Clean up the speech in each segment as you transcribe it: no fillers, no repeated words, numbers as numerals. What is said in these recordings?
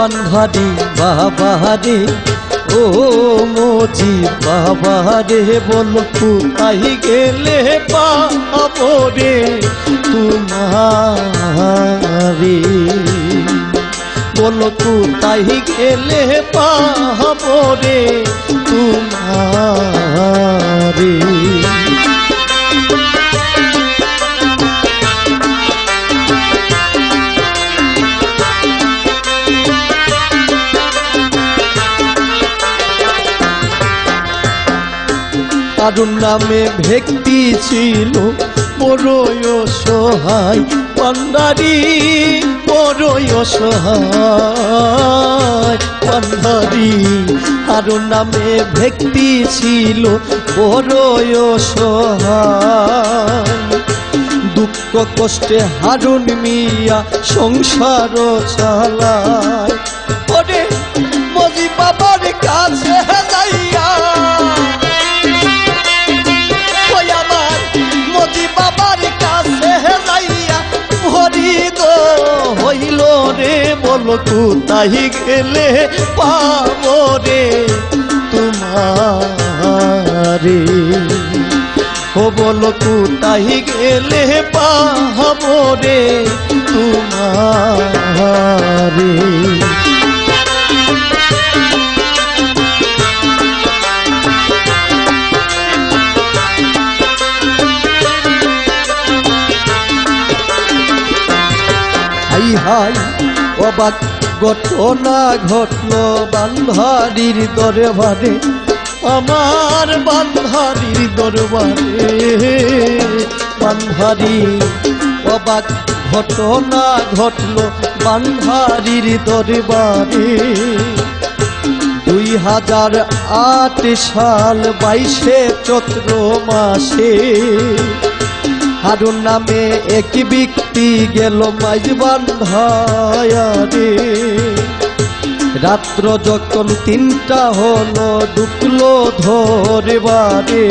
বান্ধারি বাবা রে, ও মজি বাবা রে, বলো কোথায় গেলে পাবো রে তোমারে, বলো কোথায় গেলে পাবো রে তোমারে। কারুর নামে ভক্তি ছিল বড়ই অসহায় বান্ধারি, বড়ই অসহায় বান্ধারি। কারুর নামে ভক্তি ছিল বড়ই অসহায়, দুঃখ কষ্টে হারুন মিয়া সংসার চালায়। ওরে মজি বাবার কাছে যাইয়া, বলো কোথায় গেলে পাবো রে তোমারে, ও বলো কোথায় গেলে পাবো রে তোমারে। হাই হাই অবাক ঘটনা ঘটলো বান্ধারির দরবারে, আমার বান্ধারির দরবারে। বান্ধারি অবাক ঘটনা ঘটলো বান্ধারির দরবারে। 2008 সাল 22 চৈত্র মাসে হারুন নামে এক ব্যক্তি গেল মাঝ বান্ধায়ারে। রাত্র যখন 3টা হলো ঢুকলো ধরবারে,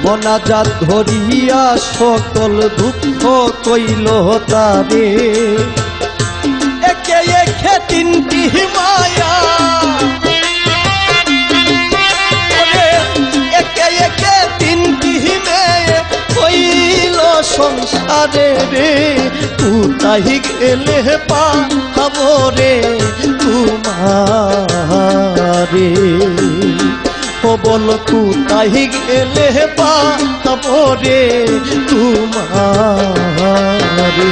মনাজাত ধরিয়া সকল দুঃখ কইল তারে। একে একে 3টি মায়া, একে একে 3টি মেয়ে কইল সংসারে রে, কোথায় গেলে পাবো রে তোমারে, ও বলো কোথায় গেলে পাবো রে তোমারে।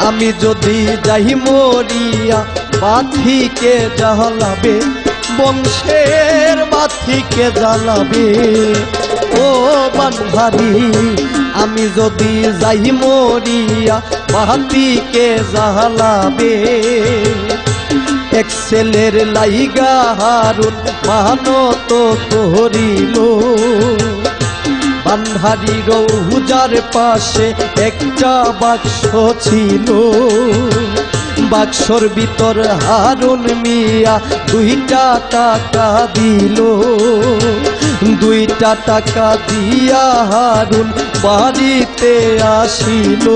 আমি যদি যাই মরিয়া বাথিকে জ্বালাবে, বংশের বাথিকে জ্বালাবে, ও বান্ধারি। আমি যদি যাই মরিয়া বাথিকে জ্বালাবে, এক ছেলের লাইগা হারুন মানত করিল। বান্ধারির হুজার পাশে একটা বাক্স ছিল, বাক্সর ভিতর হারুন মিয়া 2টা টাকা দিল। 2টা টাকা দিয়া হারুন বাড়িতে আসিল।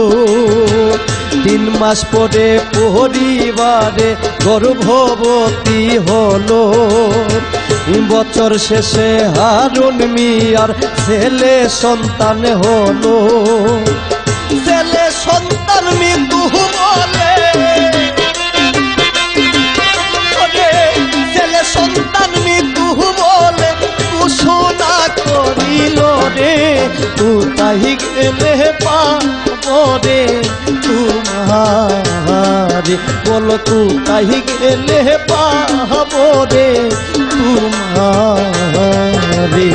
3 মাস পরে পরিবারে গর্ভবতী হলো। বছর শেষে হারুন মিয়ার ছেলে সন্তান হলো। ছেলে সন্তান মৃত্যু বলে, ছেলে সন্তান মৃত্যু বলে ঘোষণা করিল রে, কোথায় গেলে পাবো রে তোমারে, বলো কোথায় গেলে পাবো রে তোমারে।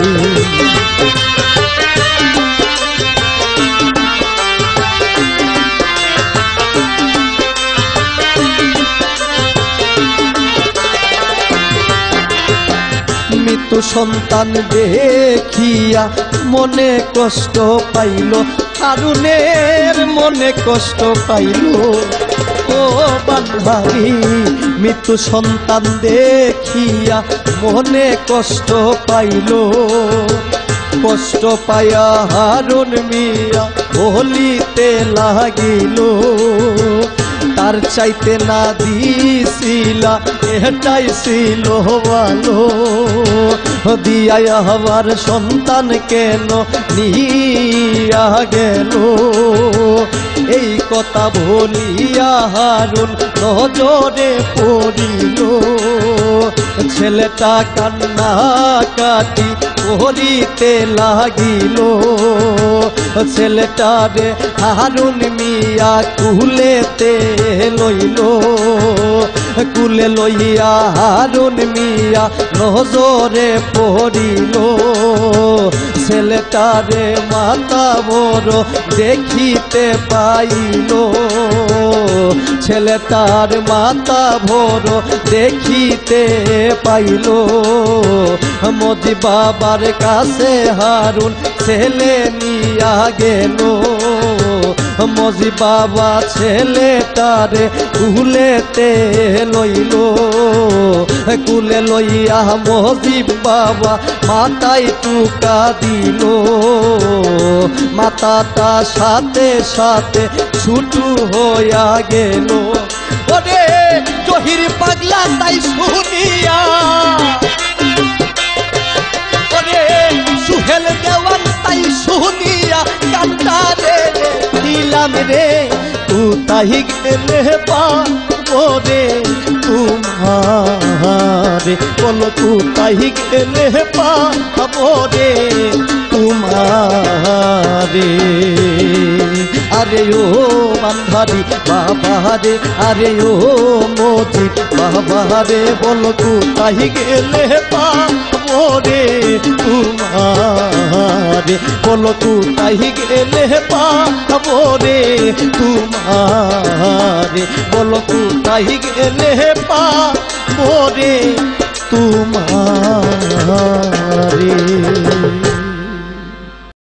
মৃত্যু সন্তান দেখিয়া মনে কষ্ট পাইল, হারুনের মনে কষ্ট পাইল। ও বান্ধারি মৃত্যু সন্তান দেখিয়া মনে কষ্ট পাইল কষ্ট পায়া হারুন মিয়া বলিতে লাগিল তার চাইতে না দিছিলা এটাই ছিল ভালো দিয়াই হবার সন্তান কেন নিয়া গেল এই কথা বলিয়া হারুন নজরে পড়িল ছেলেটা কান্না কাটি করিতে লাগিল ছেলেটারে হারুন মিয়া কুলেতে লইল কুলে লইয়া হারুন মিয়া নজরে পড়িল ছেলেটারে মাথা বড় দেখিতে পাইল ছেলেটার মাথা বড় দেখিতে পাইল মজি বাবার কাছে হারুন ছেলে নিয়া গেল মজি বাবা ছেলেটারে কুলেতে লইল কুলে লইয়া মজিব বাবা মাথায় টুকা দিল মাথাটা সাথে সাথে ছুটু হইয়া গেল ওরে জহির পাগলা তাই শুনিয়া ওরে সুহেল দেওয়ান তাই শুনিয়া কান্তারে দিলাম রে তু তাই গেলে পাবো রে তোমারে বলো তু তাই গেলে পাবো রে তোমারে আরে ও বান্ধারি বাবা রে আরে ও মজি বাবা রে বলো তু তাই গেলে পাবো রে তোমারে বলো তু তাই গেলে পাবো রে তোমারে বলো তু তাই গেলে পাবো রে তোমারে